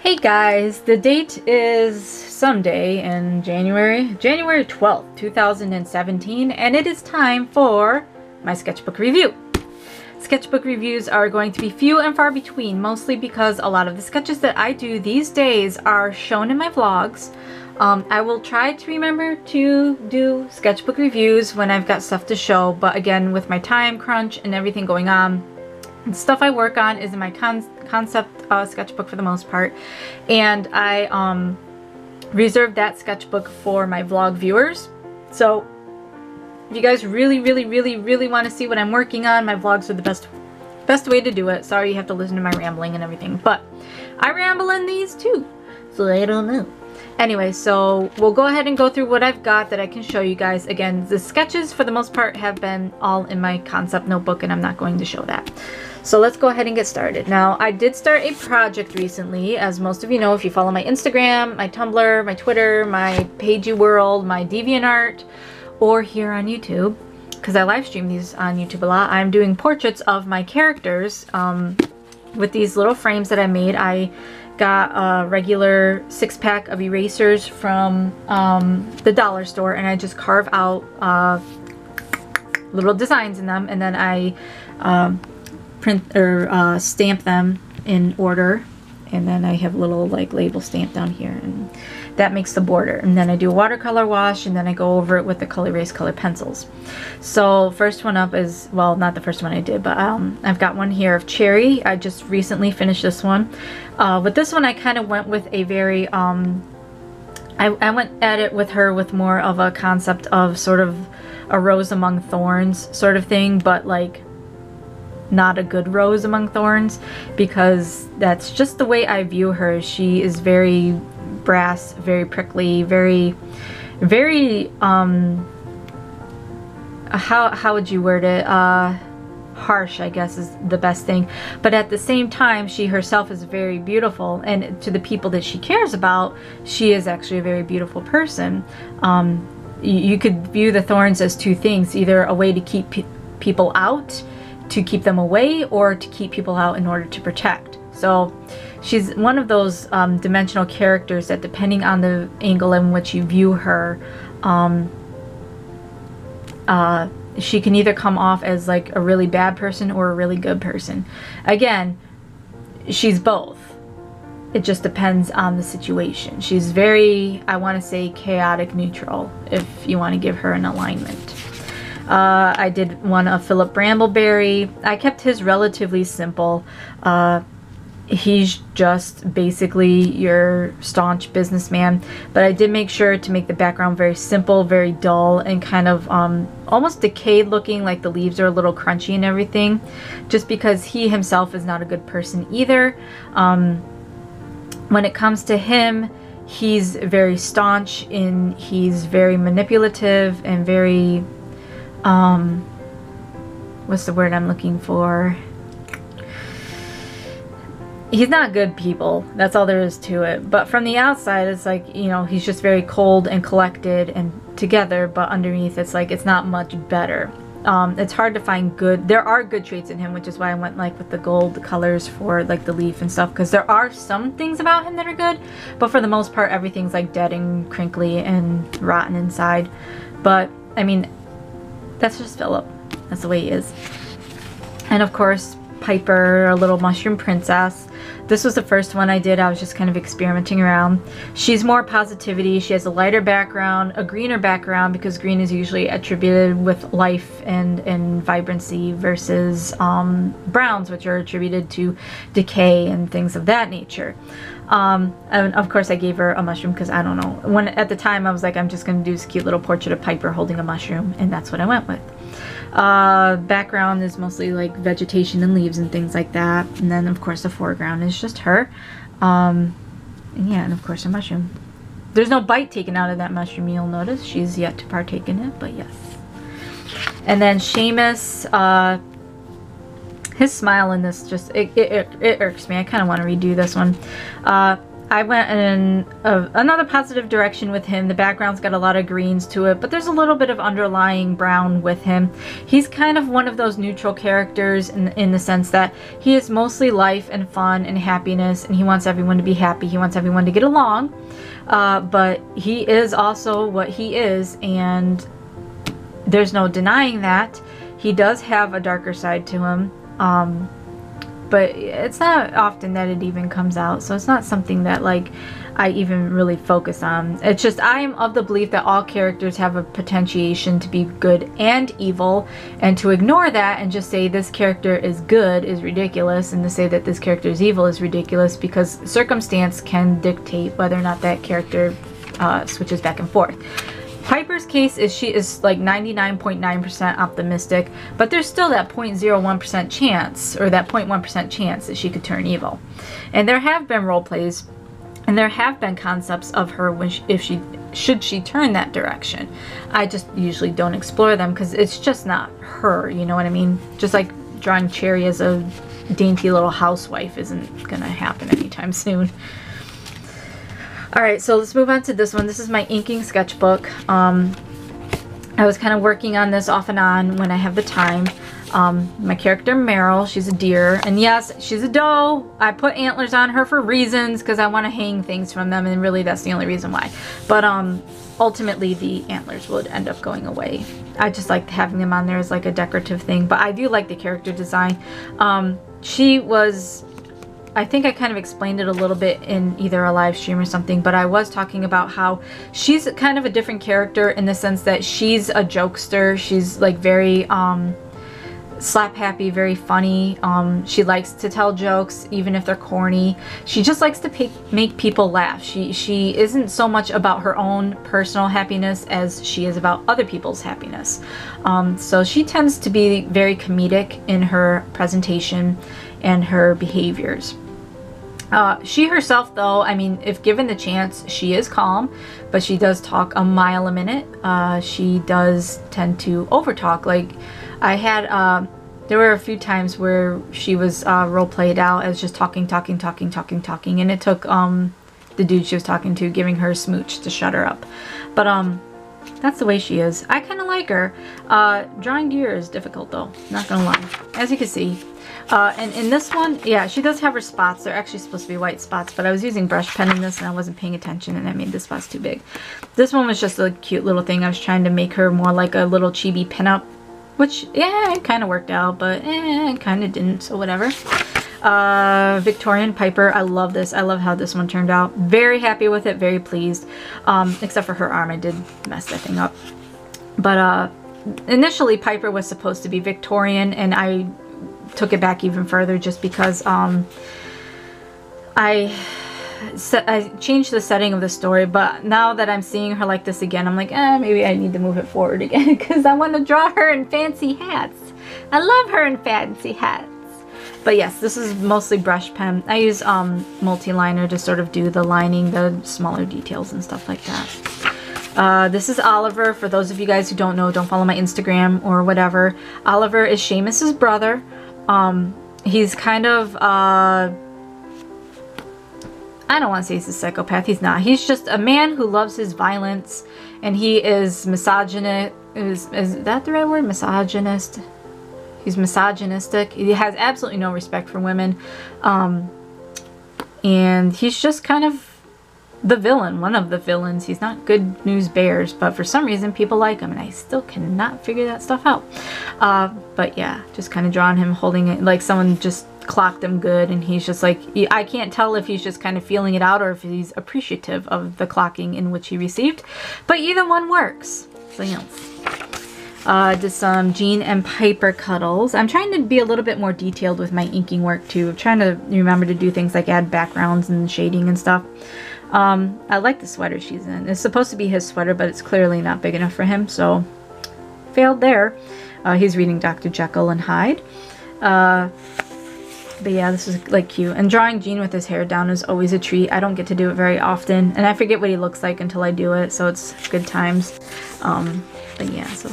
Hey guys, the date is someday in January 12th, 2017, and it is time for my sketchbook review. Sketchbook reviews are going to be few and far between, mostly because a lot of the sketches that I do these days are shown in my vlogs. I will try to remember to do sketchbook reviews when I've got stuff to show, but again, with my time crunch and everything going on, the stuff I work on is in my concept sketchbook for the most part, and I reserved that sketchbook for my vlog viewers. So if you guys really want to see what I'm working on, my vlogs are the best way to do it. Sorry you have to listen to my rambling and everything, but I ramble in these too, so I don't know. Anyway, so we'll go ahead and go through what I've got that I can show you guys. Again, the sketches for the most part have been all in my concept notebook, and I'm not going to show that. So let's go ahead and get started. Now, I did start a project recently, as most of you know if you follow my Instagram, my Tumblr, my Twitter, my Pagey World, my DeviantArt, or here on YouTube, because I live stream these on YouTube a lot. I'm doing portraits of my characters with these little frames that I made. I got a regular 6-pack of erasers from the dollar store, and I just carve out little designs in them, and then I print or stamp them in order, and then I have a little like label stamp down here, and that makes the border. And then I do a watercolor wash, and then I go over it with the color erase color pencils. So first one up is, well, not the first one I did, but I've got one here of Cherry. I just recently finished this one. With this one I kind of went with a very I went at it with her with more of a concept of sort of a rose among thorns sort of thing, but like not a good rose among thorns, because that's just the way I view her. She is very brass, very prickly, very how would you word it, harsh, I guess is the best thing, but at the same time she herself is very beautiful, and to the people that she cares about, she is actually a very beautiful person. You could view the thorns as two things, either a way to keep people out, to keep them away, or to keep people out in order to protect. So she's one of those dimensional characters that, depending on the angle in which you view her, she can either come off as like a really bad person or a really good person. Again, she's both. It just depends on the situation. She's very, I want to say, chaotic neutral, if you want to give her an alignment. I did one of Philip Brambleberry. I kept his relatively simple. He's just basically your staunch businessman, but I did make sure to make the background very simple, very dull, and kind of almost decayed looking, like the leaves are a little crunchy and everything, just because he himself is not a good person either. When it comes to him, he's very staunch, and he's very manipulative and very what's the word I'm looking for? He's not good people. That's all there is to it. But from the outside, it's like, you know, he's just very cold and collected and together, but underneath it's like it's not much better. It's hard to find good. There are good traits in him, which is why I went like with the gold colors for like the leaf and stuff, because there are some things about him that are good, but for the most part everything's like dead and crinkly and rotten inside. But I mean, that's just Philip. That's the way he is. And of course, Piper, a little mushroom princess. This was the first one I did. I was just kind of experimenting around. She's more positivity. She has a lighter background, a greener background, because green is usually attributed with life and vibrancy, versus browns, which are attributed to decay and things of that nature. And of course I gave her a mushroom because, I don't know, at the time I was like, I'm just going to do this cute little portrait of Piper holding a mushroom, and that's what I went with. Background is mostly like vegetation and leaves and things like that, and then of course the foreground is just her, and yeah, and of course a mushroom. There's no bite taken out of that mushroom, you'll notice. She's yet to partake in it, but yes. And then Seamus, his smile in this just, it irks me. I kind of want to redo this one. I went in another positive direction with him. The background's got a lot of greens to it, but there's a little bit of underlying brown with him. He's kind of one of those neutral characters in the sense that he is mostly life and fun and happiness, and he wants everyone to be happy. He wants everyone to get along, but he is also what he is, and there's no denying that. He does have a darker side to him. But it's not often that it even comes out, so it's not something that like I even really focus on. It's just I am of the belief that all characters have a potentiation to be good and evil, and to ignore that and just say this character is good is ridiculous, and to say that this character is evil is ridiculous, because circumstance can dictate whether or not that character switches back and forth. Piper's case is she is like 99.9% optimistic, but there's still that 0.01% chance, or that 0.1% chance that she could turn evil. And there have been role plays, and there have been concepts of her when should she turn that direction. I just usually don't explore them because it's just not her, you know what I mean? Just like drawing Cherry as a dainty little housewife isn't gonna happen anytime soon. Alright, so let's move on to this one. This is my inking sketchbook. I was kind of working on this off and on when I have the time. My character Meryl, she's a deer, and yes, she's a doe. I put antlers on her for reasons, because I want to hang things from them, and really that's the only reason why. But ultimately the antlers would end up going away. I just like having them on there as like a decorative thing, but I do like the character design. She was... I think I kind of explained it a little bit in either a live stream or something, but I was talking about how she's kind of a different character in the sense that she's a jokester. She's like very slap happy, very funny. She likes to tell jokes even if they're corny. She just likes to make people laugh. She isn't so much about her own personal happiness as she is about other people's happiness. So she tends to be very comedic in her presentation and her behaviors. She herself, though, I mean, if given the chance, she is calm, but she does talk a mile a minute. She does tend to overtalk. Like, I had, there were a few times where she was role played out as just talking, and it took the dude she was talking to giving her a smooch to shut her up. But that's the way she is. I kind of like her. Drawing deer is difficult, though, not gonna lie, as you can see. And in this one, yeah, she does have her spots. They're actually supposed to be white spots, but I was using brush pen in this and I wasn't paying attention, and that made the spots too big. This one was just a cute little thing. I was trying to make her more like a little chibi pinup, which, yeah, it kind of worked out, but it kind of didn't, so whatever. Victorian Piper, I love this. I love how this one turned out. Very happy with it, very pleased. Except for her arm, I did mess that thing up. But initially Piper was supposed to be Victorian, and I took it back even further just because I changed the setting of the story, but now that I'm seeing her like this again, I'm like, maybe I need to move it forward again because I want to draw her in fancy hats. I love her in fancy hats. But yes, this is mostly brush pen. I use multi-liner to sort of do the lining, the smaller details and stuff like that. This is Oliver. For those of you guys who don't know, don't follow my Instagram or whatever. Oliver is Seamus's brother. He's kind of, I don't want to say he's a psychopath. He's not. He's just a man who loves his violence, and he is misogynist. Is that the right word? Misogynist? He's misogynistic. He has absolutely no respect for women. And he's just kind of the villain, one of the villains. He's not good news bears, but for some reason people like him, and I still cannot figure that stuff out. But yeah, just kind of drawing him holding it like someone just clocked him good, and he's just like, I can't tell if he's just kind of feeling it out or if he's appreciative of the clocking in which he received, but either one works. So yeah. Did some Jean and Piper cuddles. I'm trying to be a little bit more detailed with my inking work too. I'm trying to remember to do things like add backgrounds and shading and stuff. I like the sweater she's in. It's supposed to be his sweater, but it's clearly not big enough for him, so failed there. He's reading Dr. Jekyll and Hyde. But yeah, this is like cute. And drawing Jean with his hair down is always a treat. I don't get to do it very often, and I forget what he looks like until I do it, so it's good times. But yeah, so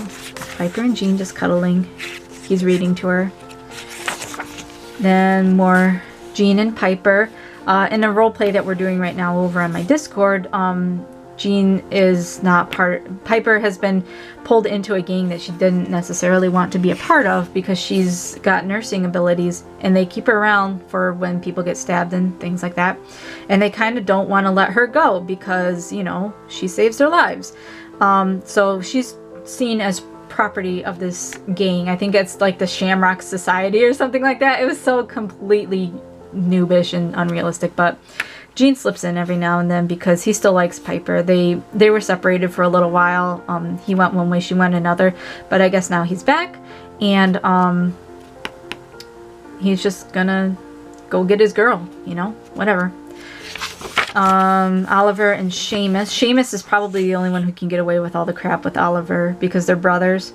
Piper and Jean just cuddling. He's reading to her. Then more Jean and Piper. In a role play that we're doing right now over on my Discord, Jean is not Piper has been pulled into a gang that she didn't necessarily want to be a part of because she's got nursing abilities, and they keep her around for when people get stabbed and things like that. And they kind of don't want to let her go because, you know, she saves their lives. So she's seen as property of this gang. I think it's like the Shamrock Society or something like that. It was so completely noobish and unrealistic, but Jean slips in every now and then because he still likes Piper. They were separated for a little while. He went one way, she went another, but I guess now he's back, and he's just gonna go get his girl, you know, whatever. Oliver and Seamus. Seamus is probably the only one who can get away with all the crap with Oliver because they're brothers,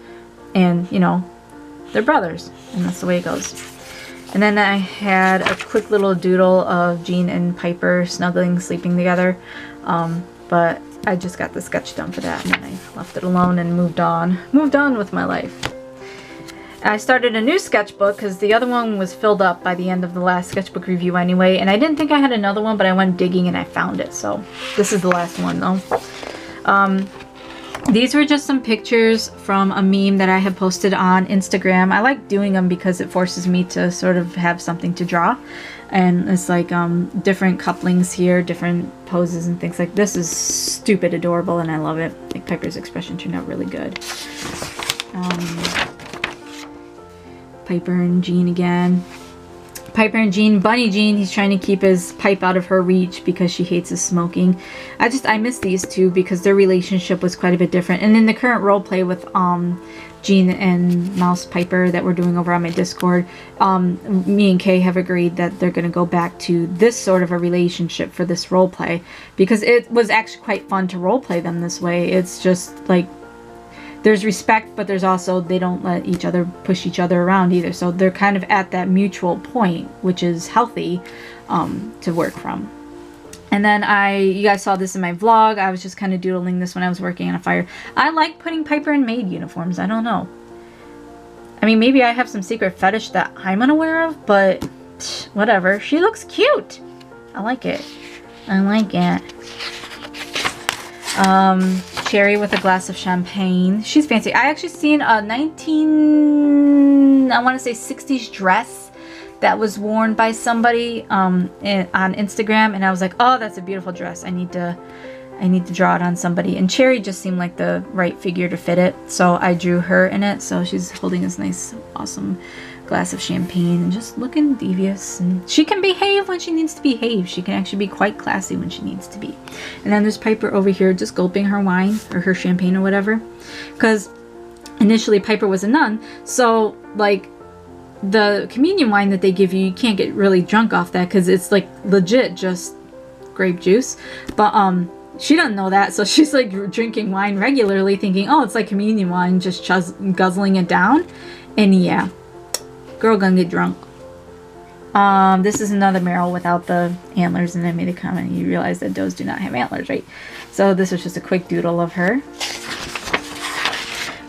and you know, they're brothers, and that's the way it goes. And then I had a quick little doodle of Jean and Piper snuggling, sleeping together. But I just got the sketch done for that, and then I left it alone and moved on with my life. I started a new sketchbook because the other one was filled up by the end of the last sketchbook review anyway, and I didn't think I had another one, but I went digging and I found it. So this is the last one though. These were just some pictures from a meme that I had posted on Instagram. I like doing them because it forces me to sort of have something to draw. And it's like different couplings here, different poses and things like this. Is stupid adorable and I love it. I think Piper's expression turned out really good. Piper and Jean again. Piper and Jean, Bunny Jean, he's trying to keep his pipe out of her reach because she hates his smoking. I miss these two because their relationship was quite a bit different. And in the current role play with Jean and Mouse Piper that we're doing over on my Discord, me and Kay have agreed that they're going to go back to this sort of a relationship for this role play because it was actually quite fun to role play them this way. It's just like there's respect, but there's also, they don't let each other push each other around either. So they're kind of at that mutual point, which is healthy to work from. And then you guys saw this in my vlog. I was just kind of doodling this when I was working on a fire. I like putting Piper in maid uniforms. I don't know. I mean, maybe I have some secret fetish that I'm unaware of, but whatever. She looks cute. I like it. I like it. Cherry with a glass of champagne. She's fancy. I actually seen a I want to say 60s dress that was worn by somebody on Instagram, and I was like, oh, that's a beautiful dress. I need to draw it on somebody. And Cherry just seemed like the right figure to fit it, so I drew her in it. So she's holding this nice, awesome glass of champagne and just looking devious, and she can behave when she needs to behave. She can actually be quite classy when she needs to be. And then there's Piper over here just gulping her wine or her champagne or whatever, because initially Piper was a nun, so like the communion wine that they give you, you can't get really drunk off that because it's like legit just grape juice. But she doesn't know that, so she's like drinking wine regularly thinking, oh, it's like communion wine, just guzzling it down. And yeah, girl gonna get drunk. This is another Meryl without the antlers, and I made a comment, you realize that does do not have antlers, right? So this was just a quick doodle of her.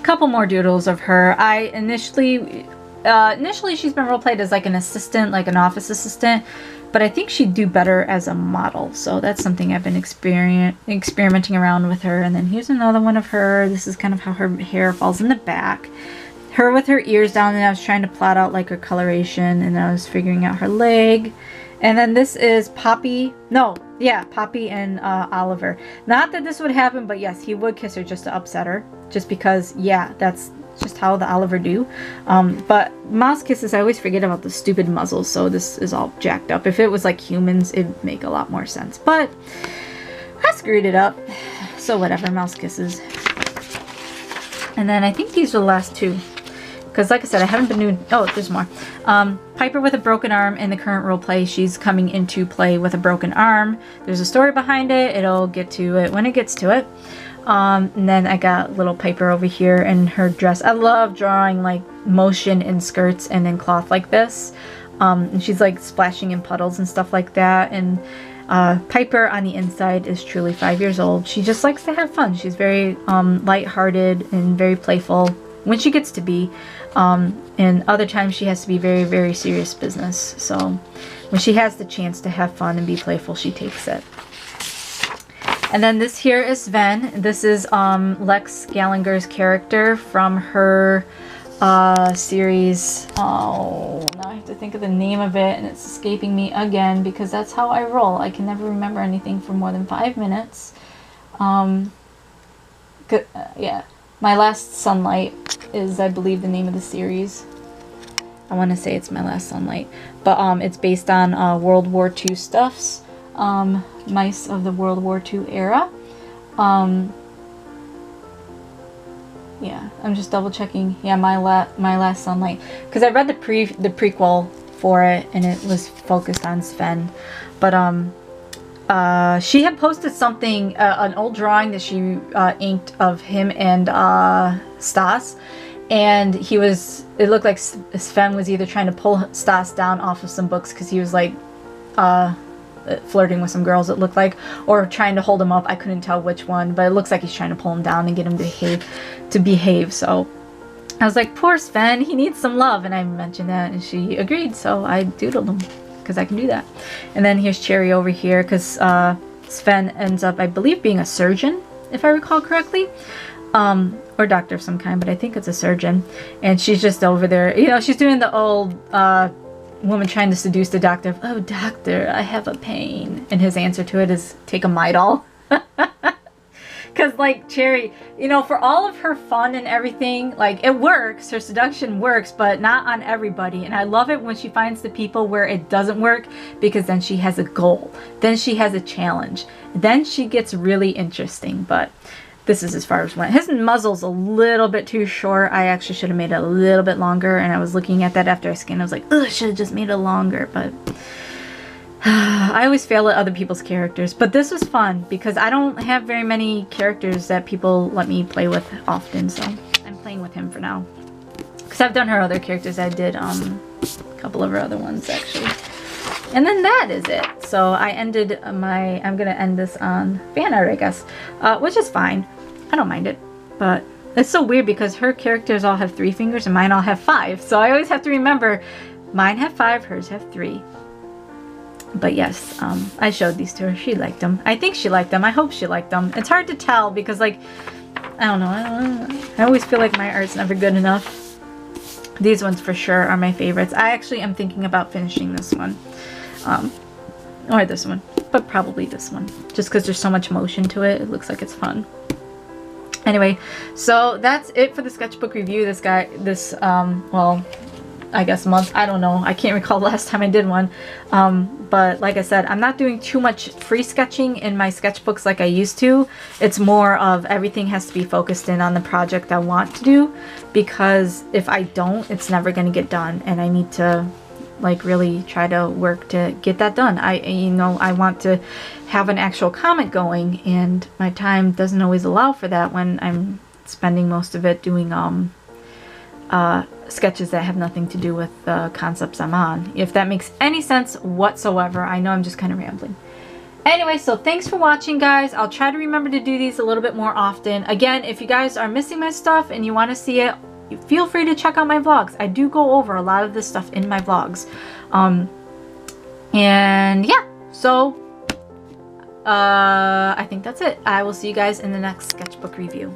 Couple more doodles of her. Initially she's been role played as like an assistant, like an office assistant, but I think she'd do better as a model. So that's something I've been experimenting around with her. And then here's another one of her. This is kind of how her hair falls in the back. Her with her ears down, and I was trying to plot out like her coloration, and I was figuring out her leg. And then this is Poppy. No, yeah, Poppy and Oliver. Not that this would happen, but yes, he would kiss her just to upset her. Just because, yeah, that's just how the Oliver do. But mouse kisses, I always forget about the stupid muzzles, so this is all jacked up. If it was like humans, it'd make a lot more sense. But I screwed it up. So whatever, mouse kisses. And then I think these are the last two. Because like I said, I haven't been doing... Oh, there's more. Piper with a broken arm in the current role play. She's coming into play with a broken arm. There's a story behind it. It'll get to it when it gets to it. And then I got little Piper over here in her dress. I love drawing like motion in skirts and in cloth like this. And she's like splashing in puddles and stuff like that. And Piper on the inside is truly 5 years old. She just likes to have fun. She's very lighthearted and very playful when she gets to be. And other times she has to be very, very serious business. So when she has the chance to have fun and be playful, she takes it. And then this here is Sven. This is Lex Gallinger's character from her series. Oh, now I have to think of the name of it, and it's escaping me again because that's how I roll. I can never remember anything for more than 5 minutes. Yeah, My Last Sunlight is, I believe, the name of the series. I want to say it's My Last Sunlight, but it's based on World War II stuffs, mice of the World War II era. Yeah, I'm just double checking. Yeah, My Last Sunlight, because I read the prequel for it, and it was focused on Sven. But she had posted something, an old drawing that she inked of him and Stas, and it looked like Sven was either trying to pull Stas down off of some books because he was like flirting with some girls, it looked like, or trying to hold him up. I couldn't tell which one, but it looks like he's trying to pull him down and get him to behave. So I was like, poor Sven, he needs some love, and I mentioned that, and she agreed, so I doodled him because I can do that. And then here's Cherry over here because Sven ends up, I believe, being a surgeon, if I recall correctly, or doctor of some kind, but I think it's a surgeon. And she's just over there, you know, she's doing the old woman trying to seduce the doctor. Oh, doctor, I have a pain. And his answer to it is, take a Midol. Because, like, Cherry, you know, for all of her fun and everything, like, it works. Her seduction works, but not on everybody. And I love it when she finds the people where it doesn't work, because then she has a goal. Then she has a challenge. Then she gets really interesting. But this is as far as went. His muzzle's a little bit too short. I actually should have made it a little bit longer. And I was looking at that after I scanned. I was like, ugh, I should have just made it longer. But I always fail at other people's characters. But this was fun because I don't have very many characters that people let me play with often. So I'm playing with him for now. Because I've done her other characters. I did a couple of her other ones actually. And then that is it. So I ended I'm going to end this on fan art, I guess. Which is fine. I don't mind it, but it's so weird because her characters all have 3 fingers and mine all have 5. So I always have to remember, mine have 5, hers have 3. But yes, I showed these to her. She liked them. I think she liked them. I hope she liked them. It's hard to tell because, like, I don't know. I always feel like my art's never good enough. These ones for sure are my favorites. I actually am thinking about finishing this one. Or this one, but probably this one. Just because there's so much motion to it, it looks like it's fun. Anyway, so that's it for the sketchbook review. Well, I guess month, I don't know. I can't recall the last time I did one. But like I said, I'm not doing too much free sketching in my sketchbooks like I used to. It's more of everything has to be focused in on the project I want to do, because if I don't, it's never going to get done, and I need to like really try to work to get that done. I want to have an actual comic going, and my time doesn't always allow for that when I'm spending most of it doing sketches that have nothing to do with the concepts I'm on. If that makes any sense whatsoever. I know I'm just kind of rambling. Anyway, so thanks for watching, guys. I'll try to remember to do these a little bit more often. Again, if you guys are missing my stuff and you want to see it, feel free to check out my vlogs. I do go over a lot of this stuff in my vlogs. And yeah, so I think that's it. I will see you guys in the next sketchbook review.